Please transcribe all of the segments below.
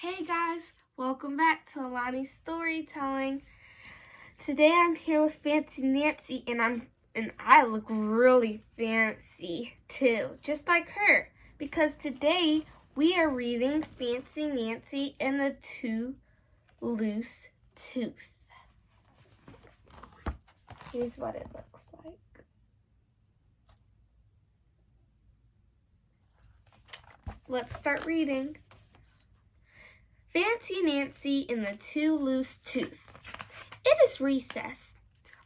Hey guys, welcome back to Alani Storytelling. Today I'm here with Fancy Nancy and I look really fancy too, just like her, because today we are reading Fancy Nancy and the Two Loose Tooth. Here's what it looks like. Let's start reading. Fancy Nancy and the Two Loose Tooth. It is recess.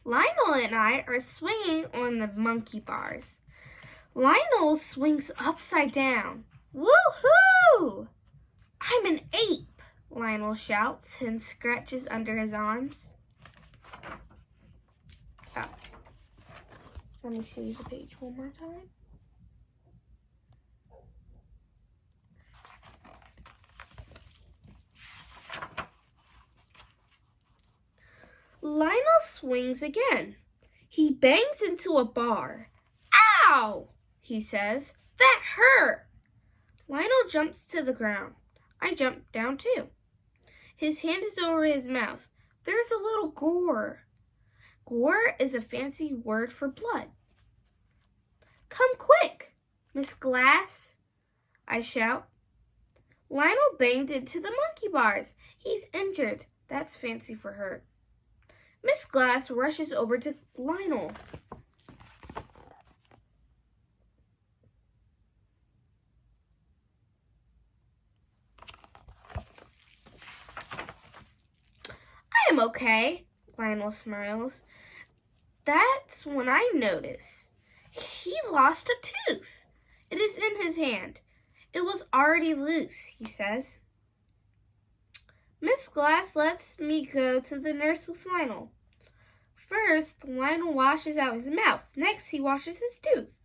Lionel and I are swinging on the monkey bars. Lionel swings upside down. Woohoo! I'm an ape, Lionel shouts and scratches under his arms. Oh. Let me show you the page one more time. Lionel swings again. He bangs into a bar. Ow, he says. That hurt. Lionel jumps to the ground. I jump down too. His hand is over his mouth. There's a little gore. Gore is a fancy word for blood. Come quick, Miss Glass, I shout. Lionel banged into the monkey bars. He's injured. That's fancy for hurt. Miss Glass rushes over to Lionel. I am okay, Lionel smiles. That's when I notice. He lost a tooth. It is in his hand. It was already loose, he says. Miss Glass lets me go to the nurse with Lionel. First, Lionel washes out his mouth. Next, he washes his tooth.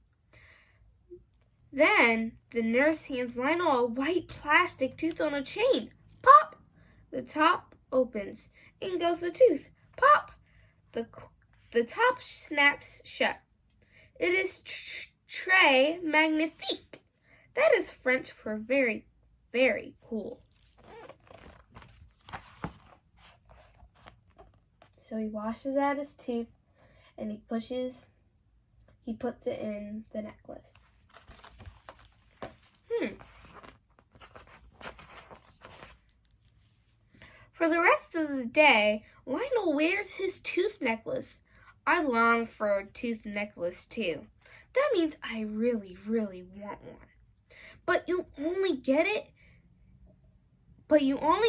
Then, the nurse hands Lionel a white plastic tooth on a chain. Pop! The top opens. In goes the tooth. Pop! The top snaps shut. It is très magnifique. That is French for very, very cool. So he washes out his tooth and he puts it in the necklace. For the rest of the day, Lionel wears his tooth necklace. I long for a tooth necklace too. That means I really, really want one. But you only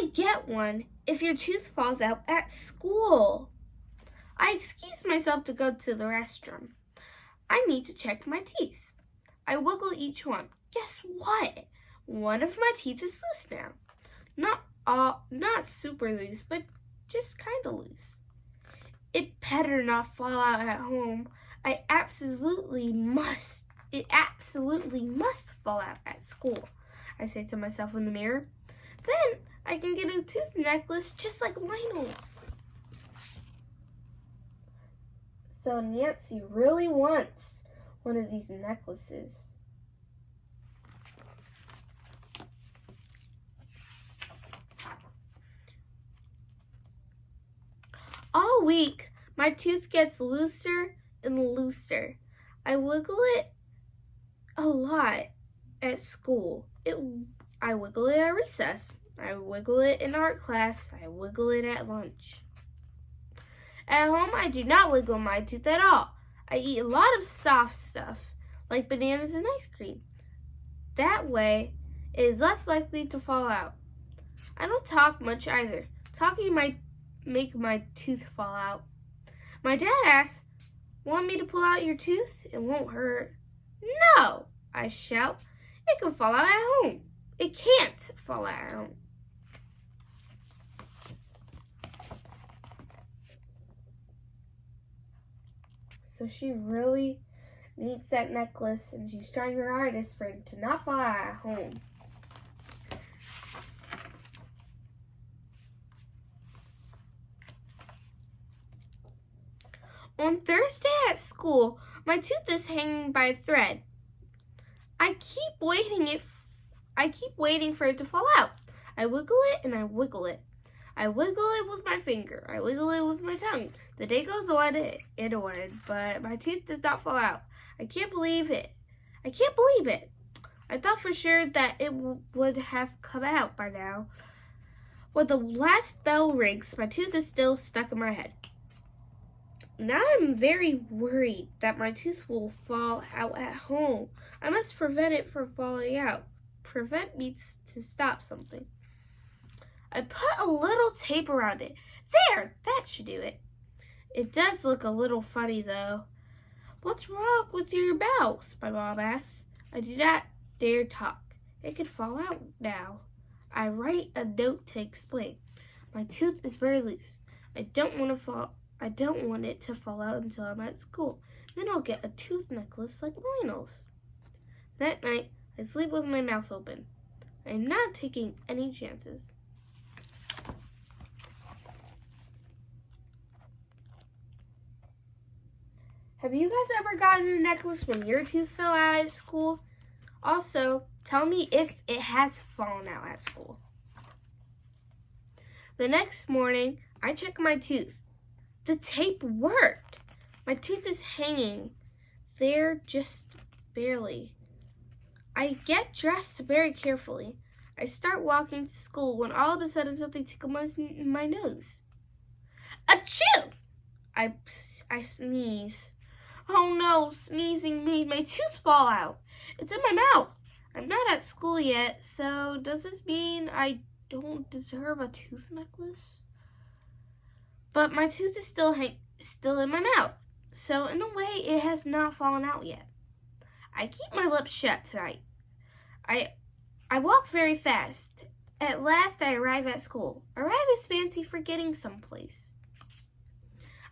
get one if your tooth falls out at school. I excuse myself to go to the restroom. I need to check my teeth. I wiggle each one. Guess what? One of my teeth is loose now. Not super loose, but just kind of loose. It better not fall out at home. It absolutely must fall out at school, I say to myself in the mirror. Then I can get a tooth necklace just like Lionel's. So Nancy really wants one of these necklaces. All week, my tooth gets looser and looser. I wiggle it a lot at school. I wiggle it at recess. I wiggle it in art class. I wiggle it at lunch. At home, I do not wiggle my tooth at all. I eat a lot of soft stuff, like bananas and ice cream. That way, it is less likely to fall out. I don't talk much either. Talking might make my tooth fall out. My dad asks, "Want me to pull out your tooth? It won't hurt." No, I shout. It can fall out at home. It can't fall out at home. So she really needs that necklace, and she's trying her hardest for it to not fall out at home. On Thursday at school, my tooth is hanging by a thread. I keep waiting for it to fall out. I wiggle it and I wiggle it. I wiggle it with my finger. I wiggle it with my tongue. The day goes on and on, but my tooth does not fall out. I can't believe it. I can't believe it. I thought for sure that it would have come out by now. When the last bell rings, my tooth is still stuck in my head. Now I'm very worried that my tooth will fall out at home. I must prevent it from falling out. Prevent means to stop something. I put a little tape around it. There, that should do it. It does look a little funny though. What's wrong with your mouth? My mom asked. I do not dare talk. It could fall out now. I write a note to explain. My tooth is very loose. I don't want it to fall out until I'm at school. Then I'll get a tooth necklace like Lionel's. That night, I sleep with my mouth open. I'm not taking any chances. Have you guys ever gotten a necklace when your tooth fell out at school? Also, tell me if it has fallen out at school. The next morning, I check my tooth. The tape worked. My tooth is hanging there just barely. I get dressed very carefully. I start walking to school when all of a sudden something tickled my nose. Achoo! I sneeze. Oh no, sneezing made my tooth fall out. It's in my mouth. I'm not at school yet, so does this mean I don't deserve a tooth necklace? But my tooth is still in my mouth, so in a way it has not fallen out yet. I keep my lips shut tonight. I walk very fast. At last I arrive at school. Arrive is fancy for getting someplace.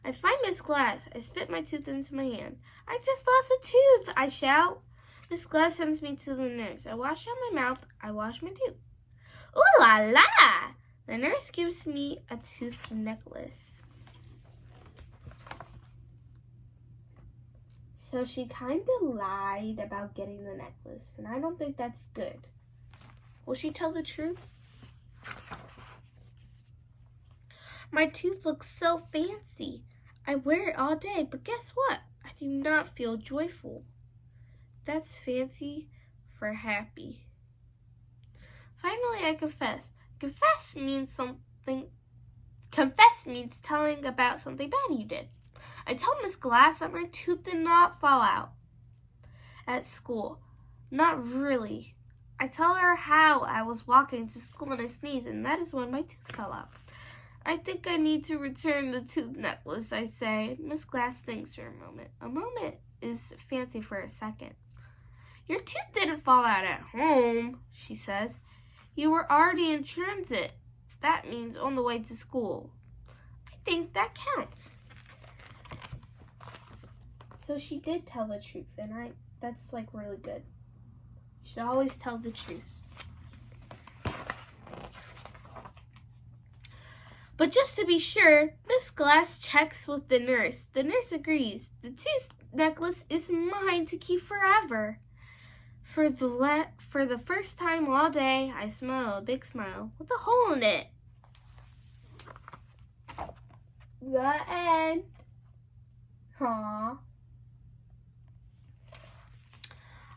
I find Miss Glass. I spit my tooth into my hand. I just lost a tooth, I shout. Miss Glass sends me to the nurse. I wash out my mouth. I wash my tooth. Ooh la la! The nurse gives me a tooth necklace. So she kind of lied about getting the necklace, and I don't think that's good. Will she tell the truth? My tooth looks so fancy. I wear it all day, but guess what? I do not feel joyful. That's fancy for happy. Finally, I confess. Confess means telling about something bad you did. I tell Miss Glass that my tooth did not fall out at school. Not really. I tell her how I was walking to school and I sneezed, and that is when my tooth fell out. I think I need to return the tooth necklace, I say. Miss Glass thinks for a moment. A moment is fancy for a second. Your tooth didn't fall out at home, she says. You were already in transit. That means on the way to school. I think that counts. So she did tell the truth, and that's like really good. You should always tell the truth. But just to be sure, Miss Glass checks with the nurse. The nurse agrees. The tooth necklace is mine to keep forever. For the first time all day, I smile a big smile with a hole in it. The end. Aww.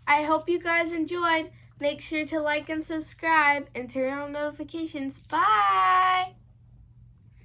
I hope you guys enjoyed. Make sure to like and subscribe and turn on notifications. Bye!